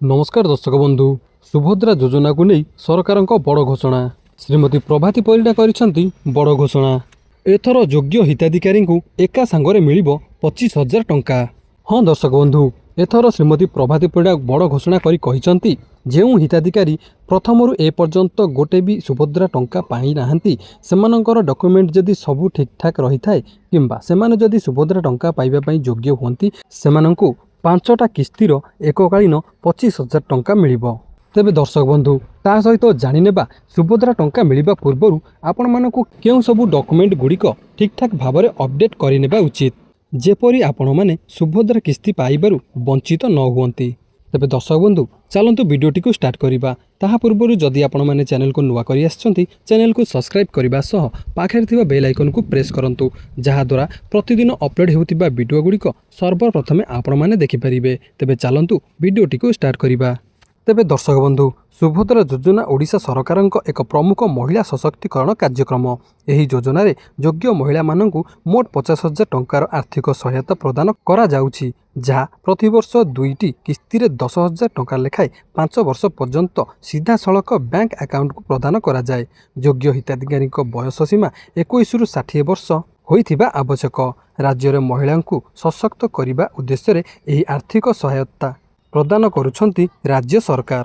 नमस्कार दर्शक बंधु सुभद्रा योजना को नहीं सरकार बड़ घोषणा श्रीमती प्रभाती परिडा करिसेंती बड़ घोषणा एथर योग्य हिताधिकारी को एका सांगरे मिलिबो 25,000 टंका। हाँ दर्शक बंधु एथर श्रीमती प्रभाती परिडा बड़ घोषणा करी कहिसेंती जेउ हिताधिकारी प्रथमरु ए पर्यंत गोटे भी सुभद्रा टंका पाई नाहंती सेमानंकर डॉक्यूमेंट जदि सबू ठीक ठाक रही थाए किंबा सेमाने जदि सुभद्रा टंका पाइबा पई योग्य होंती सेमानंकु 5टा किस्तिर एककालीन 25,000 टंका मिलिबो। तेबे दर्शक बंधु ता सहित जानिनेबा सुभद्रा टंका मिलिबा पूर्वरु आपण मानकु केउ सबु डॉक्यूमेंट गुड़िक ठीक ठाक भाबरे अपडेट करिनेबा उचित जेपरि आपण माने सुभद्रा किस्ती पाइबारु वंचित न हुअंती। तेबे दर्शक बंधु चलंतु वीडियोटी को स्टार्ट करिबा ताहा पूर्वरु जदि आपण माने चैनल को नुआ करि आछंती चैनल को सब्सक्राइब करिबा सह पाखरे थिबा बेल आइकन को प्रेस करंतु जहा द्वारा प्रतिदिन अपलोड हेउतिबा वीडियो गुड़िक सर्वप्रथमे आपण माने देखि परिबे। तेबे चलंतु वीडियोटी को स्टार्ट करिबा। तेबे दर्शक बंधु सुभद्रा योजना ओडिशा सरकार एक प्रमुख महिला सशक्तिकरण कार्यक्रम। एही योजना रे योग्य महिला मानंकु मोट 50,000 टंकार आर्थिक सहायता प्रदान करा जाउछि जहा प्रतिवर्ष 2टी किस्ती रे 10,000 टंका लेखाए 5 वर्ष पर्यंत सीधा सड़क बैंक अकाउंट को प्रदान करा जाए। योग्य हिताधिकारी बयस सीमा 21 रु 60 वर्ष होइथिबा आवश्यक। राज्य रे महिला को सशक्त करिबा उद्देश्य रे एही आर्थिक सहायता प्रदान करुछंती राज्य सरकार।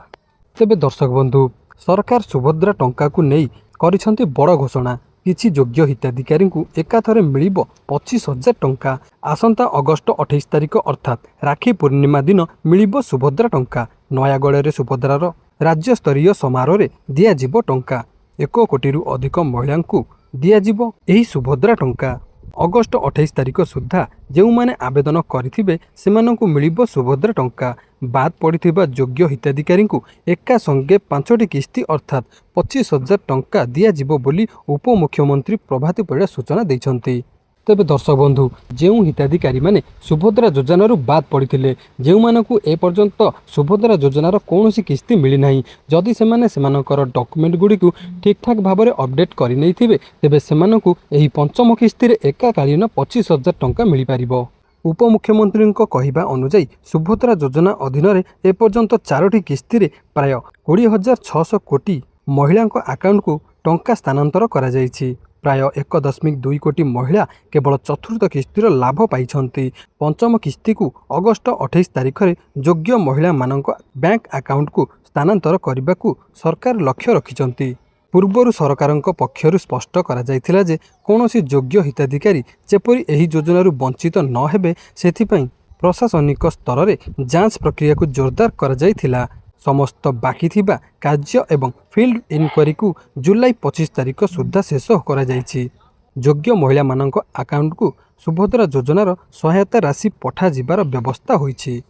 तेबे दर्शक बंधु सरकार सुभद्रा टंका को नहीं करिछंती बड़ घोषणा किछि योग्य हिताधिकारी को एकाथरे मिलिबो 25,000 टंका। आसंता अगस्ट 28 तारिख अर्थात राखी पूर्णिमा दिन मिलिबो सुभद्रा टंका। नयागढ़ रे सुभद्रार राज्य स्तरीय समारोह रे दिया जिवो टंका 1 कोटी रु अधिक महिला को दिया जिवो एही सुभद्रा टंका। अगस्ट 28 तारिख सुधा जो माने आवेदन करिथिबे सेमानंकु मिलिबो सुभद्रा टंका। बाद पड़िथिबा योग्य हिताधिकारी को एका संगे 5टी किस्ती अर्थात 25,000 टंका दिया जिवो बोली उपमुख्यमंत्री प्रभाती परिडा सूचना दैछंती। तेबे दर्शक बंधु जेउ हिताधिकारी माने सुभद्रा योजनारू बाद पड़िथिले जेउ मानकु ए पर्यंत सुभद्रा योजनार कोनोसी किस्ती मिली नाही जदि सेमाने सेमानकर डॉक्यूमेंट गुड़िकु ठीक ठाक भाबरे अपडेट करि नैथिबे तेबे सेमानकु एही पंचम किस्ती रे एकाकालीन 25,000 टंका मिली पारिबो। उपमुख्यमंत्री कहिबा अनुसार सुभद्रा योजना अधीन रे ए पर्यंत 4टी किस्ती रे प्राय 20,600 कोटी महिला अकाउंट को टंका स्थानांतर करा जायछि। प्राय 1.2 कोटी महिला केवल चतुर्थ किस्तीर लाभ पाइछंती। पंचम किस्ती को अगस्ट 28 तारिख रे योग्य महिला मानक बैंक अकाउंट को स्थानांतर करने को सरकार लक्ष्य रखिछंती। पूर्वर सरकार पक्षरु स्पष्ट करा जायथिला जे कोनोसी योग्य हिताधिकारी जेपरि एही योजनारू वंचित न हेबे सेथिपई प्रशासनिक स्तर रे जांच प्रक्रिया को जोरदार करा जायथिला। समस्त बाकी थिबा कार्य एवं फील्ड इनक्वारी को जुलाई 25 तारिख सुधा शेष करा जायछि। योग्य महिला मानक अकाउंट को सुभद्रा योजनार सहायता राशि पठा जिबार व्यवस्था होइछि।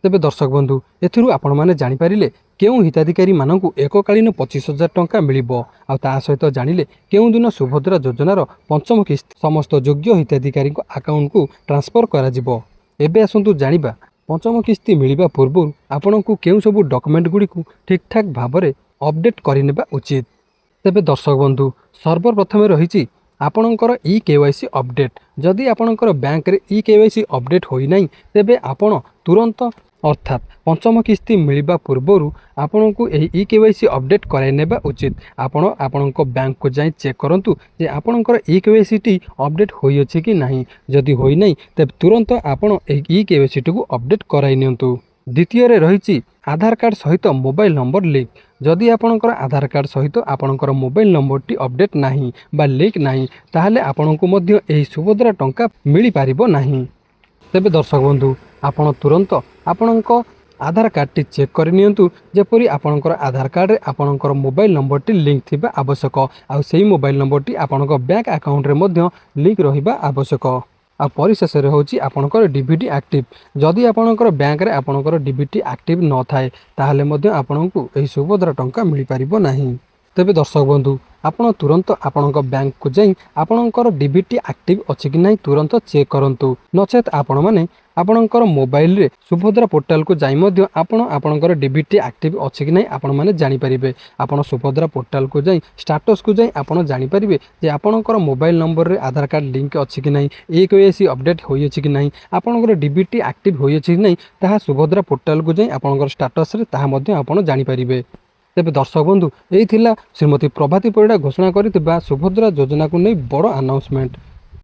तेबे दर्शक बंधु एथिरु आपण माने जानि पारिले केउ हिताधिकारी मानकु एककालीन 25,000 टंका मिलिबो आ ता सहित जानिले केउ दिन सुभद्रा योजनार पंचम किस्ती समस्त योग्य हिताधिकारी अकाउंट को ट्रांसफर करा जिवो। एबे आसंतु जानिबा पंचम किस्ती मिलिबा पूर्व आपनकु केउ सबु डॉक्यूमेंट गुड़ी को ठीक ठाक भाबरे अपडेट करिनेबा उचित। तेबे दर्शक बंधु सर्वप्रथमे रहिछि आपणकर ई केवाईसी अपडेट। जदि आपणकर बैंक रे ई केवाईसी अपडेट होई नाही तेबे आपण तुरंत अर्थात पंचम किस्ती मिलिबा पूर्व आपनकु एही ई केवाईसी अपडेट कराइ नेबा उचित। आपण आपणक बैंक को जाई चेक करंतु जे आपणकर ई केवाईसी टी अपडेट होई अछि कि नाही। जदि होई नाही तेबे तुरंत आपण एही ई केवाईसी टी को अपडेट कराइ नियंतु। द्वितीय रे रहिछि आधार कार्ड सहित मोबाइल नंबर लिंक। जदि आपणकर आधार कार्ड सहित आपणकर मोबाइल नंबर टी अपडेट नाही बा लिंक नाही ताहाले आपणकु मध्य एही सुभद्रा टंका मिली पारिबो नाही। तेबे दर्शक बंधु आपण तुरंत आपणक आधार कार्ड टी चेक कर नियंतु जेपरि आपणकर आधार कार्ड रे आपणकर मोबाइल नंबर टी लिंक थिबा आवश्यक आ सेही मोबाइल नंबर टी आपणक बैंक अकाउंट रे मध्य लिंक रहिबा आवश्यक। आ परिशेष रे होची आपणकर डीबीटी एक्टिव। जदि आपणकर बैंक रे आपणकर डीबीटी एक्टिव न थाए ताहाले मध्य आपणकु एही सुभद्रा टंका मिली पारिबो नाही। तेबे दर्शक बंधु आपण तुरंत आपणक बैंक को जाई आपणकर डीबीटी एक्टिव अछि कि नाही तुरंत चेक करंतु। नचेत आपण माने ଆପଣଙ୍କର ମୋବାଇଲରେ ସୁଭଦ୍ରା ପୋର୍ଟାଲକୁ ଯାଇ ମଧ୍ୟ ଆପଣଙ୍କର ଡିବିଟି ଆକ୍ଟିଭ୍ ଅଛି କି ନାହିଁ ଆପଣମାନେ ଜାଣିପାରିବେ। ଆପଣ ସୁଭଦ୍ରା ପୋର୍ଟାଲକୁ ଯାଇ ଷ୍ଟାଟସ୍କୁ ଯାଇ ଆପଣ ଜାଣିପାରିବେ ଯେ ଆପଣଙ୍କର ମୋବାଇଲ ନମ୍ବରରେ ଆଧାର କାର୍ଡ଼ ଲିଙ୍କ ଅଛି କି ନାହିଁ, EKYC ଅପଡ଼େଟ୍ ହୋଇଅଛି କି ନାହିଁ, ଆପଣଙ୍କର ଡିବିଟି ଆକ୍ଟିଭ୍ ହୋଇଅଛି କି ନାହିଁ, ତାହା ସୁଭଦ୍ରା ପୋର୍ଟାଲକୁ ଯାଇ ଆପଣଙ୍କର ଷ୍ଟାଟସ୍ରେ ତାହା ମଧ୍ୟ ଆପଣ ଜାଣିପାରିବେ। ତେବେ ଦର୍ଶକ ବନ୍ଧୁ, ଏହି ଥିଲା ଶ୍ରୀମତୀ ପ୍ରଭାତୀ ପରିଡ଼ା ଘୋଷଣା କରିଥିବା ସୁଭଦ୍ରା ଯୋଜନାକୁ ନେଇ ବଡ଼ ଆନାଉନ୍ସମେଣ୍ଟ।